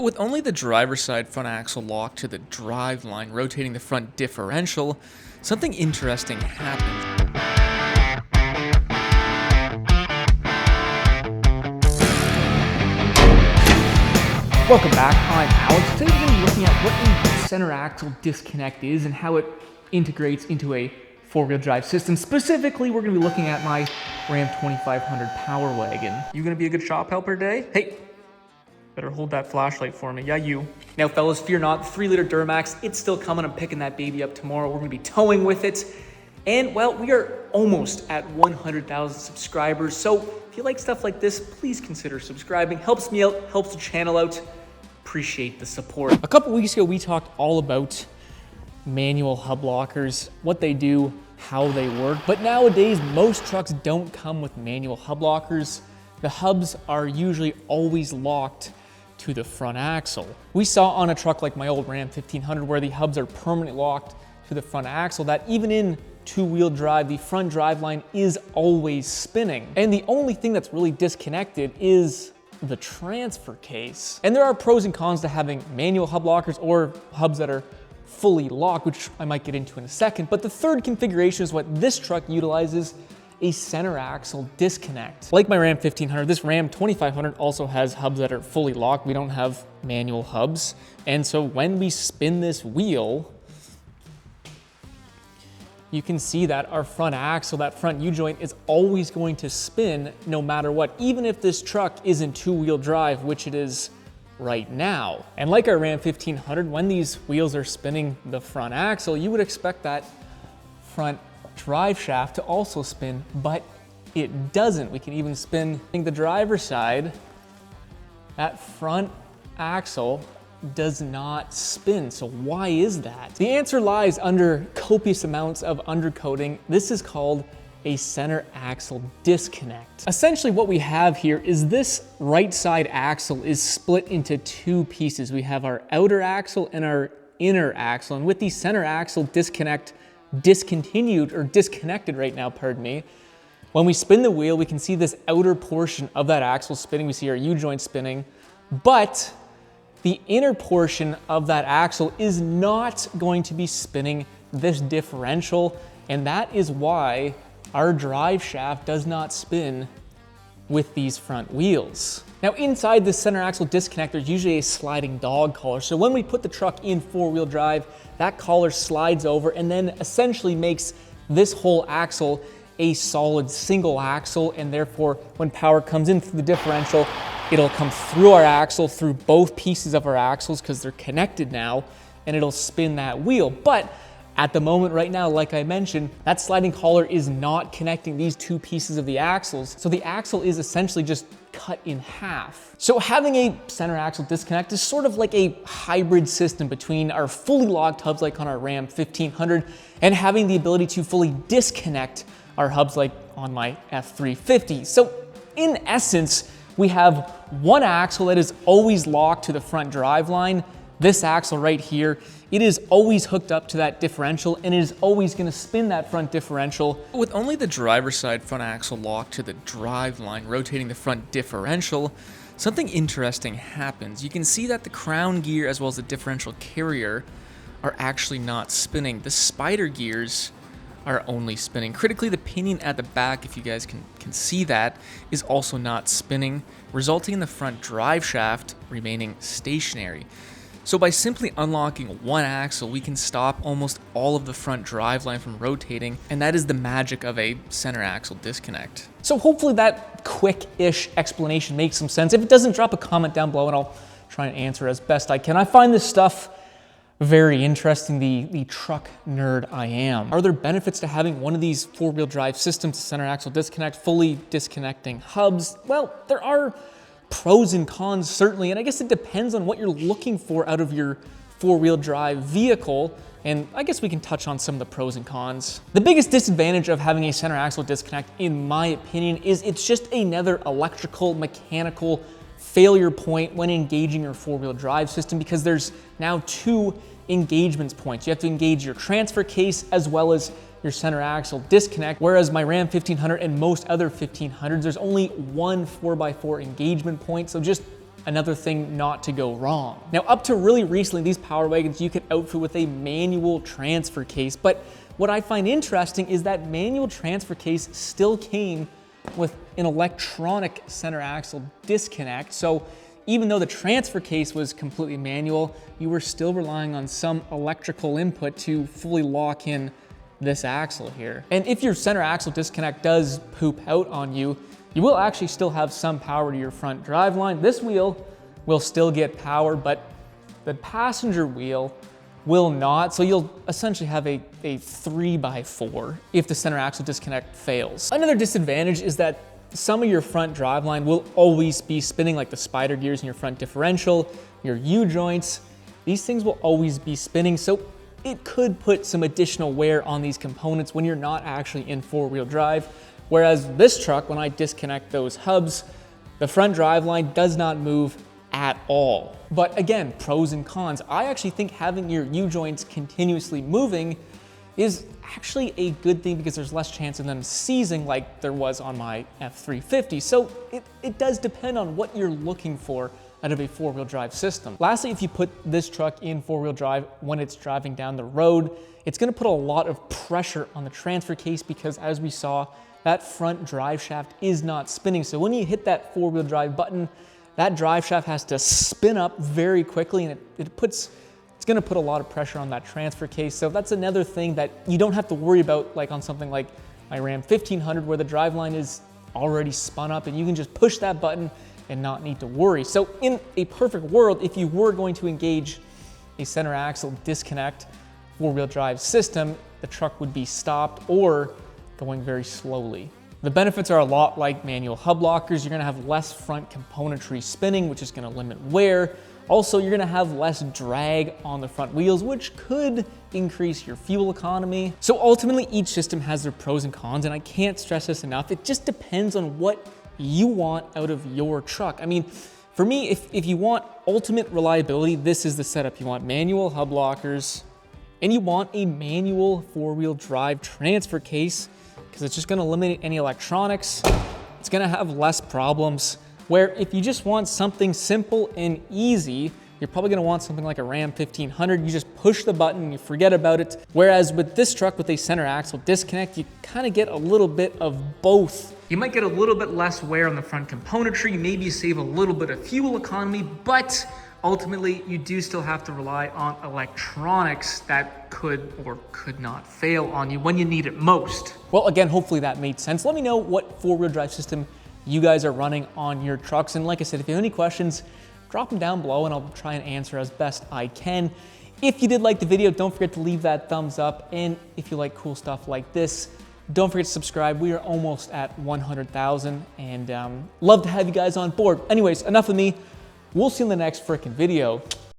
With only the driver's side front axle locked to the drive line rotating the front differential, something interesting happened. Welcome back, I'm Alex. Today we're going to be looking at what a center axle disconnect is and how it integrates into a four-wheel drive system. Specifically, we're going to be looking at my Ram 2500 Power Wagon. You going to be a good shop helper today? Hey, better hold that flashlight for me. Yeah, you. Now, fellas, fear not, 3-liter Duramax, it's still coming. I'm picking that baby up tomorrow. We're going to be towing with it. And, well, we are almost at 100,000 subscribers. So if you like stuff like this, please consider subscribing. Helps me out, helps the channel out. Appreciate the support. A couple weeks ago, we talked all about manual hub lockers, what they do, how they work. But nowadays, most trucks don't come with manual hub lockers. The hubs are usually always locked to the front axle. We saw on a truck like my old Ram 1500 where the hubs are permanently locked to the front axle that even in two-wheel drive, the front drive line is always spinning. And the only thing that's really disconnected is the transfer case. And there are pros and cons to having manual hub lockers or hubs that are fully locked, which I might get into in a second. But the third configuration is what this truck utilizes, a center axle disconnect. Like my Ram 1500, this Ram 2500 also has hubs that are fully locked. We don't have manual hubs. And so when we spin this wheel, you can see that our front axle, that front U-joint, is always going to spin no matter what, even if this truck isn't two-wheel drive, which it is right now. And like our Ram 1500, when these wheels are spinning the front axle, you would expect that front drive shaft to also spin, but it doesn't. We can even spin the driver's side. That front axle does not spin. So why is that? The answer lies under copious amounts of undercoating. This is called a center axle disconnect. Essentially what we have here is this right side axle is split into two pieces. We have our outer axle and our inner axle. And with the center axle disconnect discontinued or disconnected right now, pardon me, when we spin the wheel, we can see this outer portion of that axle spinning. We see our U-joint spinning, but the inner portion of that axle is not going to be spinning this differential, and that is why our drive shaft does not spin with these front wheels. Now inside the center axle disconnect, there's usually a sliding dog collar. So when we put the truck in four-wheel drive, that collar slides over and then essentially makes this whole axle a solid single axle, and therefore when power comes in through the differential, it'll come through our axle, through both pieces of our axles because they're connected now, and it'll spin that wheel. But at the moment right now, like I mentioned, that sliding collar is not connecting these two pieces of the axles. So the axle is essentially just cut in half. So having a center axle disconnect is sort of like a hybrid system between our fully locked hubs like on our Ram 1500 and having the ability to fully disconnect our hubs like on my F350. So in essence, we have one axle that is always locked to the front drive line. This axle right here, it is always hooked up to that differential and it is always going to spin that front differential. With only the driver's side front axle locked to the drive line rotating the front differential, something interesting happens. You can see that the crown gear as well as the differential carrier are actually not spinning. The spider gears are only spinning. Critically, the pinion at the back, if you guys can see that, is also not spinning, resulting in the front drive shaft remaining stationary. So by simply unlocking one axle, we can stop almost all of the front drive line from rotating, and that is the magic of a center axle disconnect. So hopefully that quick-ish explanation makes some sense. If it doesn't, drop a comment down below and I'll try and answer as best I can. I find this stuff very interesting, the truck nerd I am. Are there benefits to having one of these four-wheel drive systems, center axle disconnect, fully disconnecting hubs? Well, there are pros and cons, certainly, and I guess it depends on what you're looking for out of your four-wheel drive vehicle, and I guess we can touch on some of the pros and cons. The biggest disadvantage of having a center axle disconnect, in my opinion, is it's just another electrical, mechanical failure point when engaging your four-wheel drive system, because there's now two engagement points. You have to engage your transfer case as well as your center axle disconnect, whereas my Ram 1500 and most other 1500s, there's only one 4x4 engagement point. So just another thing not to go wrong. Now, up to really recently, these Power Wagons you could outfit with a manual transfer case, but what I find interesting is that manual transfer case still came with an electronic center axle disconnect. So even though the transfer case was completely manual, you were still relying on some electrical input to fully lock in this axle here. And if your center axle disconnect does poop out on you, you will actually still have some power to your front driveline. This wheel will still get power, but the passenger wheel will not. So you'll essentially have a 3x4 if the center axle disconnect fails. Another disadvantage is that some of your front driveline will always be spinning, like the spider gears in your front differential, your U-joints. These things will always be spinning, so it could put some additional wear on these components when you're not actually in four-wheel drive. Whereas this truck, when I disconnect those hubs, the front driveline does not move at all. But again, pros and cons. I actually think having your U-joints continuously moving is actually a good thing because there's less chance of them seizing like there was on my F350. So it does depend on what you're looking for out of a four-wheel drive system. Lastly, if you put this truck in four-wheel drive when it's driving down the road, it's gonna put a lot of pressure on the transfer case because, as we saw, that front drive shaft is not spinning. So when you hit that four-wheel drive button, that drive shaft has to spin up very quickly, and it's gonna put a lot of pressure on that transfer case. So that's another thing that you don't have to worry about, like on something like my Ram 1500, where the driveline is already spun up and you can just push that button and not need to worry. So in a perfect world, if you were going to engage a center axle disconnect four-wheel drive system, the truck would be stopped or going very slowly. The benefits are a lot like manual hub lockers. You're gonna have less front componentry spinning, which is gonna limit wear. Also, you're gonna have less drag on the front wheels, which could increase your fuel economy. So ultimately, each system has their pros and cons, and I can't stress this enough. It just depends on what you want out of your truck. I mean, for me, if you want ultimate reliability, this is the setup. You want manual hub lockers, and you want a manual four-wheel drive transfer case, because it's just gonna eliminate any electronics. It's gonna have less problems. Where if you just want something simple and easy, you're probably gonna want something like a Ram 1500. You just push the button and you forget about it. Whereas with this truck with a center axle disconnect, you kind of get a little bit of both. You might get a little bit less wear on the front componentry, maybe you save a little bit of fuel economy, but ultimately you do still have to rely on electronics that could or could not fail on you when you need it most. Well, again, hopefully that made sense. Let me know what four-wheel drive system you guys are running on your trucks. And like I said, if you have any questions, drop them down below and I'll try and answer as best I can. If you did like the video, don't forget to leave that thumbs up. And if you like cool stuff like this, don't forget to subscribe. We are almost at 100,000 and love to have you guys on board. Anyways, enough of me. We'll see you in the next frickin' video.